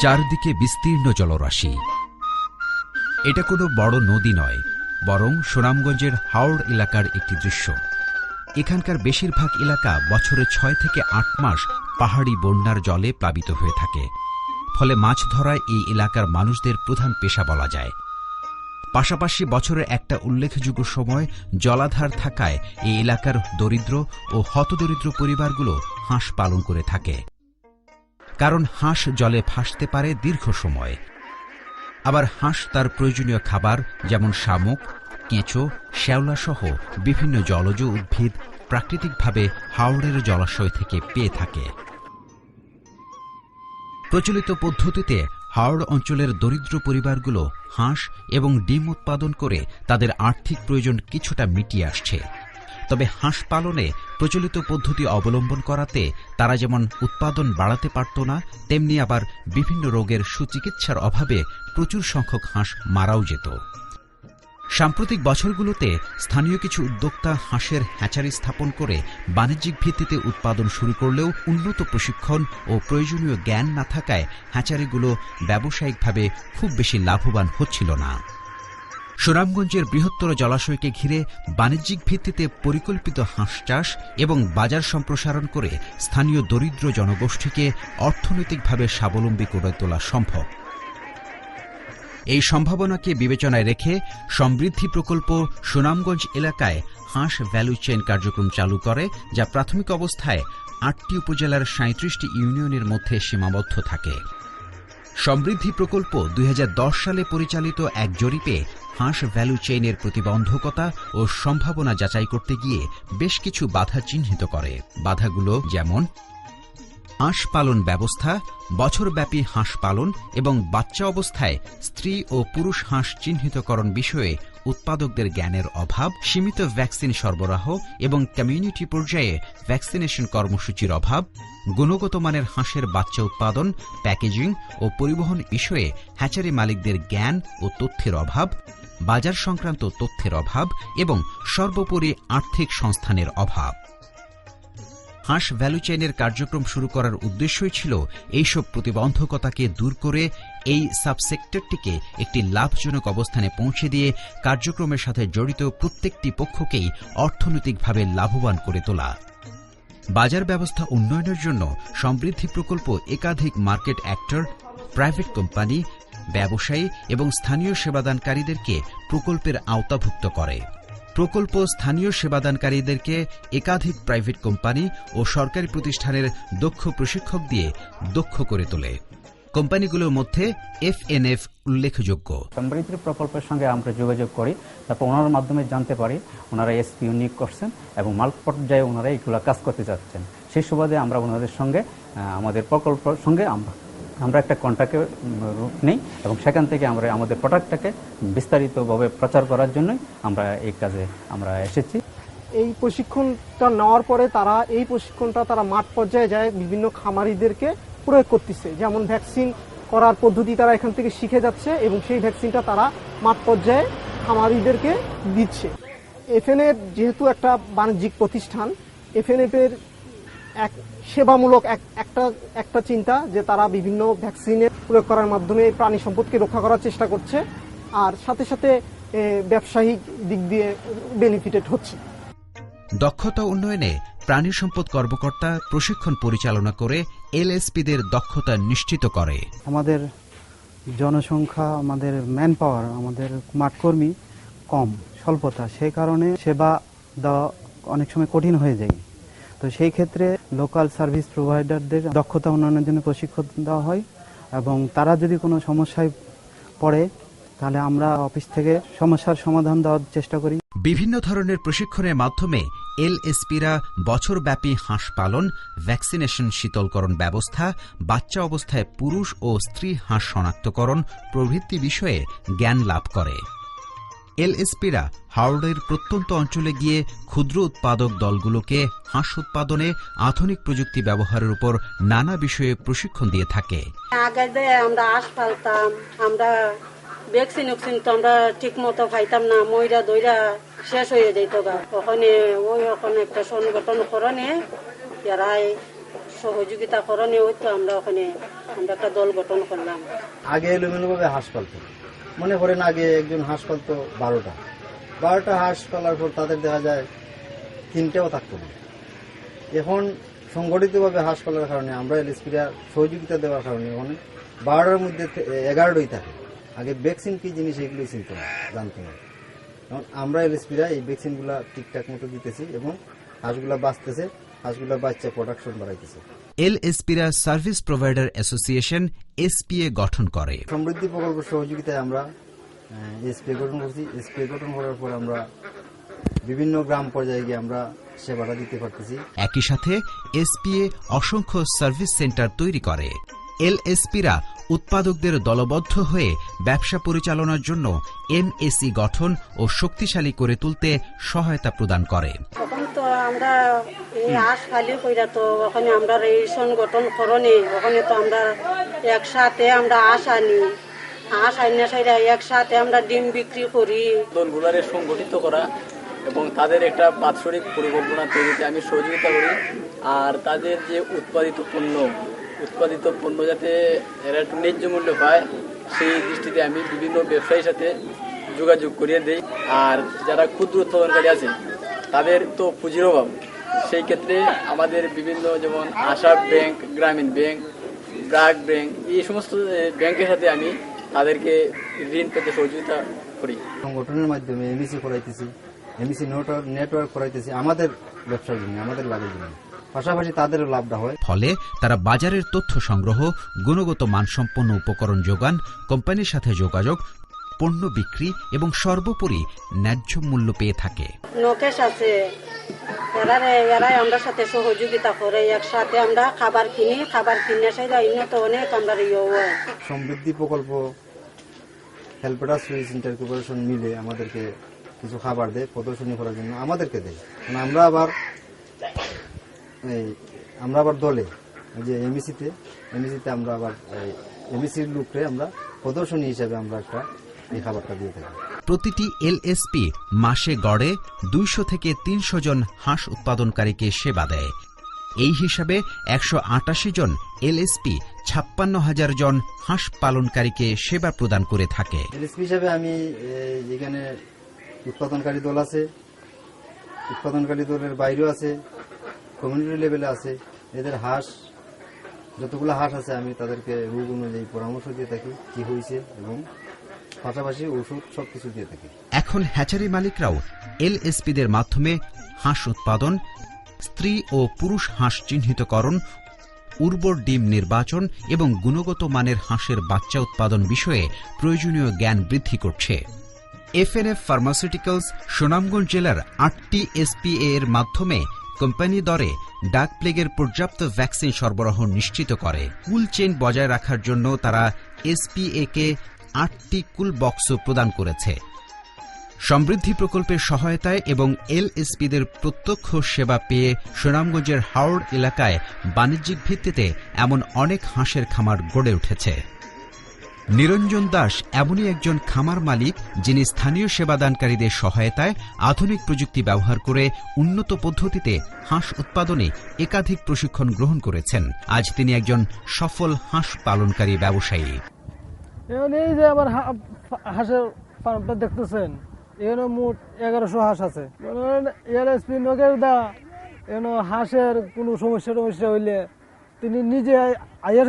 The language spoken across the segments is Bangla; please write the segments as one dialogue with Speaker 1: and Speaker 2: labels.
Speaker 1: চারদিকে বিস্তীর্ণ জলরাশি। এটা কোনো বড় নদী নয়, বরং সুনামগঞ্জের হাওড় এলাকার একটি দৃশ্য। এখানকার বেশিরভাগ এলাকা বছরে 6 থেকে 8 মাস পাহাড়ি বন্যার জলে প্লাবিত হয়ে থাকে। ফলে মাছ ধরায় এই এলাকার মানুষদের প্রধান পেশা বলা যায়। পাশাপাশি বছরের একটা উল্লেখযোগ্য সময় জলাধার থাকায় এই এলাকার দরিদ্র ও হতদরিদ্র পরিবারগুলো হাঁস পালন করে থাকে। কারণ হাঁস জলে ভাসতে পারে দীর্ঘ সময়। আবার হাঁস তার প্রয়োজনীয় খাবার যেমন শামুক, কেঁচো, শ্যাওলা সহ বিভিন্ন জলজ উদ্ভিদ প্রাকৃতিকভাবে হাওড়ের জলাশয় থেকে পেয়ে থাকে। প্রচলিত পদ্ধতিতে হাওড় অঞ্চলের দরিদ্র পরিবারগুলো হাঁস এবং ডিম উৎপাদন করে তাদের আর্থিক প্রয়োজন কিছুটা মিটিয়ে আসছে। তবে হাঁস পালনে প্রচলিত পদ্ধতি অবলম্বন করাতে তারা যেমন উৎপাদন বাড়াতে পারত না, তেমনি আবার বিভিন্ন রোগের সুচিকিৎসার অভাবে প্রচুর সংখ্যক হাঁস মারাও যেত। সাম্প্রতিক বছরগুলোতে স্থানীয় কিছু উদ্যোক্তা হাঁসের হ্যাচারি স্থাপন করে বাণিজ্যিক ভিত্তিতে উৎপাদন শুরু করলেও উন্নত প্রশিক্ষণ ও প্রয়োজনীয় জ্ঞান না থাকায় হ্যাচারিগুলো ব্যবসায়িকভাবে খুব বেশি লাভবান হচ্ছিল না। সুনামগঞ্জের বৃহত্তর জলাশয়কে ঘিরে বাণিজ্যিক ভিত্তিতে পরিকল্পিত হাঁস চাষ এবং বাজার সম্প্রসারণ করে স্থানীয় দরিদ্র জনগোষ্ঠীকে অর্থনৈতিকভাবে স্বাবলম্বী করে তোলা সম্ভব। এই সম্ভাবনাকে বিবেচনায় রেখে সমৃদ্ধি প্রকল্প সুনামগঞ্জ এলাকায় হাঁস ভ্যালু চেইন কার্যক্রম চালু করে, যা প্রাথমিক অবস্থায় 8টি উপজেলার 37টি ইউনিয়নের মধ্যে সীমাবদ্ধ থাকে। সমৃদ্ধি প্রকল্প 2010 সালে পরিচালিত এক জরিপে হাঁস ভ্যালু চেইনের প্রতিবন্ধকতা ও সম্ভাবনা যাচাই করতে গিয়ে বেশ কিছু বাধা চিহ্নিত করে। বাধাগুলো যেমন হাঁস পালন ব্যবস্থা, বছরব্যাপী হাঁস পালন এবং বাচ্চা অবস্থায় স্ত্রী ও পুরুষ হাঁস চিহ্নিতকরণ বিষয়ে উৎপাদকদের জ্ঞানের অভাব, সীমিত ভ্যাকসিন সরবরাহ এবং কমিউনিটি পর্যায়ে ভ্যাকসিনেশন কর্মসূচির অভাব, গুণগত মানের হাঁসের বাচ্চা উৎপাদন, প্যাকেজিং ও পরিবহন বিষয়ে হ্যাচারি মালিকদের জ্ঞান ও তথ্যের অভাব, বাজার সংক্রান্ত তথ্যের অভাব এবং সর্বোপরি আর্থিক সংস্থানের অভাব। হাঁস ভ্যালু চেইনের কার্যক্রম শুরু করার উদ্দেশ্যই ছিল এইসব প্রতিবন্ধকতাকে দূর করে এই সাবসেক্টরটিকে একটি লাভজনক অবস্থানে পৌঁছে দিয়ে কার্যক্রমের সাথে জড়িত প্রত্যেকটি পক্ষকেই অর্থনৈতিকভাবে লাভবান করে তোলা। বাজার ব্যবস্থা উন্নয়নের জন্য সমৃদ্ধি প্রকল্প একাধিক মার্কেট অ্যাক্টর, প্রাইভেট কোম্পানি, ব্যবসায়ী এবং স্থানীয় সেবাদানকারীদেরকে প্রকল্পের আওতাভুক্ত করে। প্রকল্প স্থানীয় সেবাদানকারীদেরকে একাধিক প্রাইভেট কোম্পানি ও সরকারি প্রতিষ্ঠানের দক্ষ প্রশিক্ষক দিয়ে দক্ষ করে তোলে। কোম্পানিগুলোর মধ্যে FNF উল্লেখযোগ্য।
Speaker 2: সমৃদ্ধি প্রকল্পের সঙ্গে আমরা যোগাযোগ করি, তারপর ওনার মাধ্যমে জানতে পারি ওনারা SPU নিয়োগ করছেন এবং মাল্ট পর্যায়ে ওনারা এইগুলো কাজ করতে যাচ্ছেন। সেই সুবাদে আমরা ওনাদের সঙ্গে আমাদের প্রকল্পের সঙ্গে আমরা একটা কন্ট্রাক্টে রূপ নেই এবং সেখান থেকে আমরা আমাদের প্রোডাক্টটাকে বিস্তারিতভাবে প্রচার করার জন্যই আমরা এই কাজে আমরা এসেছি।
Speaker 3: এই প্রশিক্ষণটা নেওয়ার পরে তারা এই প্রশিক্ষণটা তারা মাঠ পর্যায়ে যায় বিভিন্ন খামারিদেরকে প্রয়োগ করতেছে। যেমন ভ্যাকসিন করার পদ্ধতি তারা এখান থেকে শিখে যাচ্ছে এবং সেই ভ্যাকসিনটা তারা মাঠ পর্যায়ে খামারিদেরকে দিচ্ছে। FNF যেহেতু একটা বাণিজ্যিক প্রতিষ্ঠান, FNF এর এক সেবামূলক একটা চিন্তা যে তারা বিভিন্ন ভ্যাকসিনের প্রয়োগ করার মাধ্যমে প্রাণী সম্পদকে রক্ষা করার চেষ্টা করছে, আর সাথে সাথে ব্যবসায়িক দিক দিয়ে বেনিফিটেড হচ্ছে।
Speaker 1: দক্ষতা উন্নয়নে প্রাণী সম্পদ কর্মকর্তা প্রশিক্ষণ পরিচালনা করে LSPদের দক্ষতা নিশ্চিত করে।
Speaker 4: আমাদের জনসংখ্যা, আমাদের ম্যান পাওয়ার, আমাদের মাঠকর্মী কম, স্বল্পতা, সেই কারণে সেবা দেওয়া অনেক সময় কঠিন হয়ে যায়। তো সেই ক্ষেত্রে লোকাল সার্ভিস প্রোভাইডারদের দক্ষতা উন্নয়নের জন্য প্রশিক্ষণ দেওয়া হয় এবং তারা যদি কোনো সমস্যায় পড়ে তাহলে আমরা অফিস থেকে সমস্যার সমাধান দেওয়ার চেষ্টা করি।
Speaker 1: বিভিন্ন ধরনের প্রশিক্ষণের মাধ্যমে LSPরা বছরব্যাপী হাঁস পালন, ভ্যাকসিনেশন, শীতলকরণ ব্যবস্থা, বাচ্চা অবস্থায় পুরুষ ও স্ত্রী হাঁস শনাক্তকরণ প্রভৃতি বিষয়ে জ্ঞান লাভ করে। LSPরা হাওড়ের প্রত্যন্ত অঞ্চলে গিয়ে ক্ষুদ্র উৎপাদক দলগুলোকে হাঁস উৎপাদনে আধুনিক প্রযুক্তি ব্যবহারের উপর নানা বিষয়ে প্রশিক্ষণ দিয়ে থাকে।
Speaker 5: আগে আমরা হাঁস পালতাম, আমরা ভ্যাকসিন তো আমরা ঠিক মতো পাইতাম না, ময়রা দইরা শেষ হয়ে যেত। ওখানে একটা সংগঠন করণে এরাই সহযোগিতা করণে হয়তো আমরা ওখানে আমরা একটা দল গঠন করলাম।
Speaker 6: আগে এলোমেলোভাবে হাঁস পালতো, মনে করেন আগে একজন হাঁস পালতো 12টা হাঁস পালার পর তাদের দেখা যায় 3টাও থাকতো না। এখন সংগঠিতভাবে হাঁস পালার কারণে আমরা এলএসপিরা সহযোগিতা দেওয়ার কারণে এখন 12টার মধ্যে 11টাই থাকে। আগে ভ্যাকসিন কি জিনিস এগুলো চিনতো না, জানতো না। এখন আমরা এলএসপিরা এই ভ্যাকসিনগুলা ঠিকঠাক মতো দিতেছি এবং হাঁসগুলা বাঁচতেছে, হাঁসগুলা বাচ্চা প্রোডাকশন বাড়াইতেছে।
Speaker 1: এলএসপিরা সার্ভিস প্রোভাইডার অ্যাসোসিয়েশন এসপিএ গঠন করে।
Speaker 6: সমৃদ্ধি প্রকল্প সহযোগিতায় আমরা এসপিএ গঠন করছি। এসপিএ গঠন করার পর আমরা বিভিন্ন গ্রাম পর্যায়ে গিয়ে আমরা সেবাটা দিতে পারতেছি।
Speaker 1: একই সাথে এসপিএ অসংখ্য সার্ভিস সেন্টার তৈরি করে। এলএসপিরা উৎপাদকদের দলবদ্ধ হয়ে ব্যবসা পরিচালনার জন্য এমএসি গঠন ও শক্তিশালী করে তুলতে সহায়তা প্রদান করে।
Speaker 5: তখন তো আমরা এই হাঁস খালি কইরা তো ওখানে আমরা রেশন গঠন করণে ওখানে তো আমরা একসাথে আমরা হাঁস আনি, হাঁস আইনা সাইরা একসাথে আমরা ডিম বিক্রি করি।
Speaker 7: দলগুলারে সংগঠিত করা এবং তাদের একটা বাৎসরিক পরিকল্পনা তৈরিতে আমি সহযোগিতা করি। আর তাদের যে উৎপাদিত পণ্য যাতে এরা একটু ন্যায্য মূল্য পায় সেই দৃষ্টিতে আমি বিভিন্ন ব্যবসায়ীর সাথে যোগাযোগ করিয়ে দিই। আর যারা ক্ষুদ্র উৎপাদনকারী আছে তাদের তো পুঁজির অভাব, সেই ক্ষেত্রে আমাদের বিভিন্ন যেমন আশা ব্যাংক, গ্রামীণ ব্যাংক, ব্র্যাক ব্যাংক, এই সমস্ত ব্যাংকের সাথে আমি তাদেরকে ঋণ পেতে সহযোগিতা করি।
Speaker 6: সংগঠনের মাধ্যমে এমএসি করাইতেছি, এমএসি নেটওয়ার্ক করাইতেছি আমাদের ব্যবসার জন্য, আমাদের লাভের জন্য, পাশাপাশি তাদেরও লাভটা হয়।
Speaker 1: ফলে তারা বাজারের তথ্য সংগ্রহ, গুণগত মানসম্পন্ন উপকরণ যোগান, কোম্পানির সাথে যোগাযোগ, পণ্য বিক্রি এবং সর্বোপরি ন্যায্য মূল্য পেয়ে থাকে।
Speaker 5: নকেশ আছে, এরাই আমরা সাথে সহযোগিতা করে, একসাথে আমরা খাবার কিনে সাইরা তো অনেক আমরা হয়।
Speaker 6: সমৃদ্ধি প্রকল্প, হেল্পেটাস সুইচ ইন্টার কর্পোরেশন মিলে আমাদেরকে কিছু খাবার দেয় প্রদর্শনী করার জন্য, আমাদেরকে দেয়। আমরা আবার দলে যে এমএসিতে আমরা আবার এমএসির লোকরে আমরা প্রদর্শনী হিসাবে আমরা একটা এই খাবারটা দিয়ে থাকি।
Speaker 1: প্রতিটি এলএসপি মাসে গড়ে 200 থেকে 300 জন হাঁস উৎপাদনকারীকে সেবা দেয়। এই হিসাবে 188 জন এলএসপি 56,000 জন হাঁস পালনকারীকে সেবা প্রদান করে থাকে।
Speaker 6: এলএসপি হিসাবে আমি এখানে উৎপাদনকারী দল আছে, উৎপাদনকারী দলের বাইরেও আছে, কমিউনিটি লেভেলে আছে। এদের হাঁস যতগুলো হাঁস আছে আমি তাদেরকে রোগ অনুযায়ী পরামর্শ দিয়ে থাকি, কি হয়েছে, এবং পাশাপাশি ওষুধ সবকিছু দিয়ে থাকি।
Speaker 1: এখন হ্যাচারি মালিকরাও এলএসপিদের মাধ্যমে হাঁস উৎপাদন, স্ত্রী ও পুরুষ হাঁস চিহ্নিতকরণ, উর্বর ডিম নির্বাচন এবং গুণগত মানের হাঁসের বাচ্চা উৎপাদন বিষয়ে প্রয়োজনীয় জ্ঞান বৃদ্ধি করছে। এফএনএফ ফার্মাসিউটিক্যালস সুনামগঞ্জ জেলার 8টি এসপিএ এর মাধ্যমে কোম্পানি দরে ডাক প্লেগের পর্যাপ্ত ভ্যাকসিন সরবরাহ নিশ্চিত করে। কুল চেইন বজায় রাখার জন্য তারা এসপিএ কে 8টি কুল বক্সও প্রদান করেছে। সমৃদ্ধি প্রকল্পের সহায়তায় এবং এলএসপিদের প্রত্যক্ষ সেবা পেয়ে সুনামগঞ্জের হাওড় এলাকায় বাণিজ্যিক ভিত্তিতে এমন অনেক হাঁসের খামার গড়ে উঠেছে। নিরঞ্জন দাস এমনই একজন খামার মালিক যিনি স্থানীয় সেবাদানকারীদের সহায়তায় আধুনিক প্রযুক্তি ব্যবহার করে উন্নত পদ্ধতিতে হাঁস উৎপাদনে একাধিক প্রশিক্ষণ গ্রহণ করেছেন। আজ তিনি একজন সফল হাঁস পালনকারী ব্যবসায়ী।
Speaker 8: এই যে আবার হাঁসের ফার্মটা দেখতেছেন, এখানে মোট 1100 হাঁস আছে। এলএসপি নগের দা এখানে হাঁসের কোনো সমস্যা হইলে তিনি নিজে আইয়া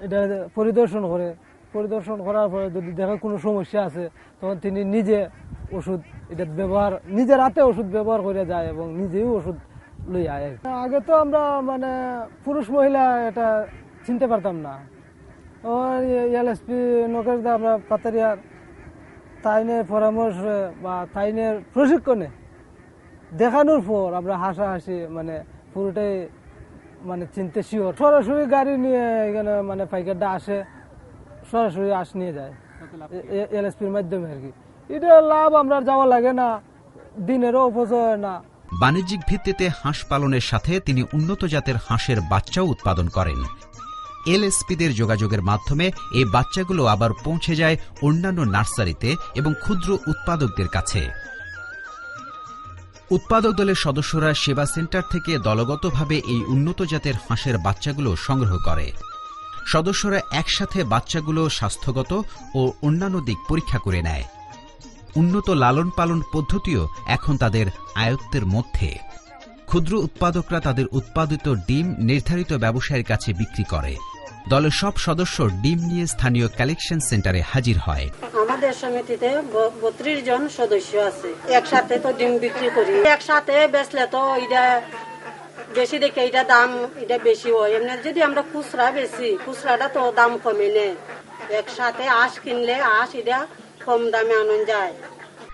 Speaker 8: এটা পরিদর্শন করার পরে যদি দেখা কোনো সমস্যা আছে তখন তিনি নিজে ওষুধ এটা ব্যবহার, নিজের হাতে ওষুধ ব্যবহার করে যায় এবং নিজেই ওষুধ লই আয়। আগে তো আমরা মানে পুরুষ মহিলা এটা চিনতে পারতাম না। এলএসপি নগের দা আমরা পাতারিয়ার তাইনের পরামর্শ বা তাইনের প্রশিক্ষণে দেখানোর পর আমরা হাসাহাসি মানে পুরোটাই মানে চিনতে শিওর। সরাসরি গাড়ি নিয়ে এখানে মানে পাইকারটা আসে, সরাসরি হাঁস নিয়ে যায় এলএসপির মাধ্যমে আর কি। এটা লাভ, আমরা যাওয়া লাগে না, দিনেরও অপচয় হয় না।
Speaker 1: বাণিজ্যিক ভিত্তিতে হাঁস পালনের সাথে তিনি উন্নত জাতের হাঁসের বাচ্চাও উৎপাদন করেন। এলএসপিদের যোগাযোগের মাধ্যমে এই বাচ্চাগুলো আবার পৌঁছে যায় অন্যান্য নার্সারিতে এবং ক্ষুদ্র উৎপাদকদের কাছে। উৎপাদক দলের সদস্যরা সেবা সেন্টার থেকে দলগতভাবে এই উন্নত জাতের হাঁসের বাচ্চাগুলো সংগ্রহ করে। সদস্যরা একসাথে বাচ্চাগুলো স্বাস্থ্যগত ও অন্যান্য দিক পরীক্ষা করে নেয়। উন্নত লালন পালন পদ্ধতিও এখন তাদের আয়ত্তের মধ্যে। ক্ষুদ্র উৎপাদকরা তাদের উৎপাদিত ডিম নির্ধারিত ব্যবসায়ীর কাছে বিক্রি করে। দলের সব সদস্য ডিম নিয়ে স্থানীয় কালেকশন সেন্টারে হাজির হয়।
Speaker 5: আমাদের সমিতিতে 32 জন সদস্য আছে। একসাথে তো ডিম বিক্রি করি, একসাথে বেচলে তো এটা বেশি দেখে এটা দাম এটা বেশি হয়। এমনি যদি আমরা খুচরা বেশি, খুচরাটা তো দাম কমে নেই। একসাথে আঁশ কিনলে আঁশ এটা কম দামে আনন যায়।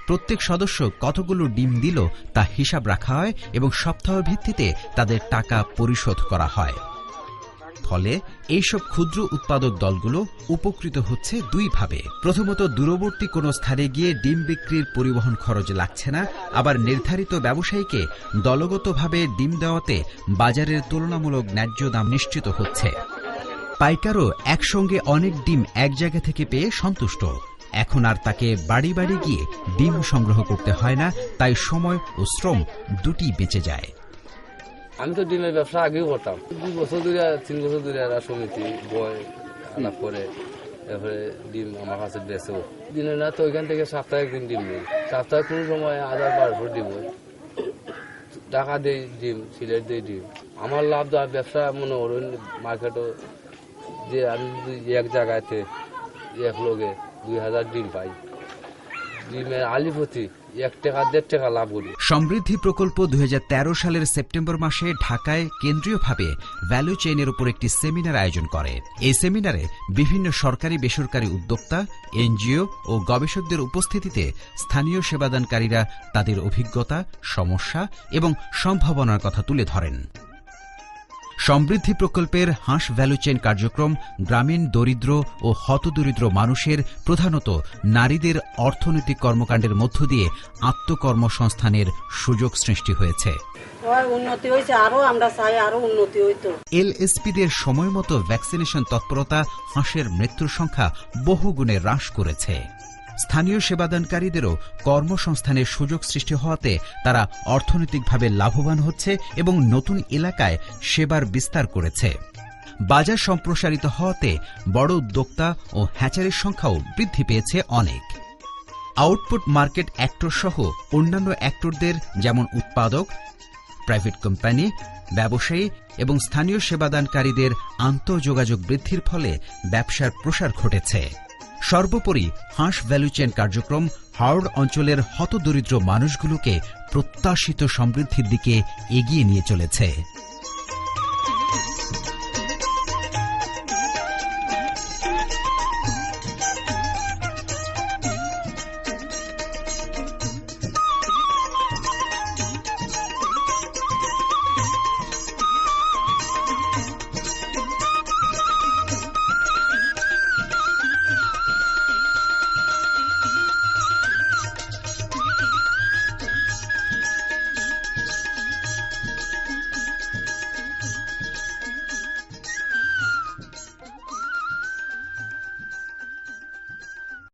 Speaker 1: প্রত্যেক সদস্য কতগুলো ডিম দিল তা হিসাব রাখা হয় এবং সপ্তাহ ভিত্তিতে তাদের টাকা পরিশোধ করা হয়। ফলে এইসব ক্ষুদ্র উৎপাদক দলগুলো উপকৃত হচ্ছে দুইভাবে। প্রথমত, দূরবর্তী কোনো স্থানে গিয়ে ডিম বিক্রির পরিবহন খরচ লাগছে না, আবার নির্ধারিত ব্যবসায়ীকে দলগতভাবে ডিম দেওয়াতে বাজারের তুলনামূলক ন্যায্য দাম নিশ্চিত হচ্ছে। পাইকারও একসঙ্গে অনেক ডিম এক জায়গা থেকে পেয়ে সন্তুষ্ট। এখন আর তাকে বাড়ি বাড়ি গিয়ে ডিম সংগ্রহ করতে হয় না, তাই সময় ও শ্রম দুটি বেঁচে যায়।
Speaker 9: আমি তো ডিমের ব্যবসা আগেও করতাম, 2 বছর ধরে 3 বছর ধরে একটা সমিতি বয় আলাপ করে এরপরে ডিম আমার কাছে বেচেও দিনে না তো ওইখান থেকে সপ্তাহে 1 দিন ডিম নেই। সপ্তাহে কোনো সময় 1000-1200 দিব টাকা দেই, ডিম সিলেট দেই ডিম। আমার লাভ দেওয়ার ব্যবসা মনে করুন মার্কেটও যে আমি এক জায়গাতে এক লোকে 2000 ডিম পাই, ডিমের আলিপতি 1 টাকা 1.5 টাকা লাভ করি।
Speaker 1: সমৃদ্ধি প্রকল্প 2013 সালের সেপ্টেম্বর মাসে ঢাকায় কেন্দ্রীয়ভাবে ভ্যালু চেইনের উপর একটি সেমিনার আয়োজন করে। এই সেমিনারে বিভিন্ন সরকারি বেসরকারি উদ্যোক্তা, এনজিও ও গবেষকদের উপস্থিতিতে স্থানীয় সেবাদানকারীরা তাদের অভিজ্ঞতা, সমস্যা এবং সম্ভাবনার কথা তুলে ধরেন। সমৃদ্ধি প্রকল্পের হাঁস ভ্যালু চেইন কার্যক্রম গ্রামীণ দরিদ্র ও হতদরিদ্র মানুষের, প্রধানত নারীদের অর্থনৈতিক কর্মকাণ্ডের মধ্য দিয়ে আত্মকর্মসংস্থানের সুযোগ সৃষ্টি হয়েছে।
Speaker 5: উন্নতি হয়েছে, আরো আমরা চাই আরো উন্নতি হইতো।
Speaker 1: এলএসপিদের সময়মতো ভ্যাকসিনেশন তৎপরতা হাঁসের মৃত্যুর সংখ্যা বহুগুণে হ্রাস করেছে। স্থানীয় সেবাদানকারীদেরও কর্মসংস্থানের সুযোগ সৃষ্টি হওয়াতে তারা অর্থনৈতিকভাবে লাভবান হচ্ছে এবং নতুন এলাকায় সেবার বিস্তার করেছে। বাজার সম্প্রসারিত হওয়াতে বড় উদ্যোক্তা ও হ্যাচারির সংখ্যাও বৃদ্ধি পেয়েছে অনেক। আউটপুট মার্কেট অ্যাক্টর সহ অন্যান্য অ্যাক্টরদের যেমন উৎপাদক, প্রাইভেট কোম্পানি, ব্যবসায়ী এবং স্থানীয় সেবাদানকারীদের আন্তঃযোগাযোগ বৃদ্ধির ফলে ব্যবসার প্রসার ঘটেছে। সর্বোপরি হাঁস ভ্যালু চেইন কার্যক্রম হাওড় অঞ্চলের হতদরিদ্র মানুষগুলোকে প্রত্যাশিত সমৃদ্ধির দিকে এগিয়ে নিয়ে চলেছে।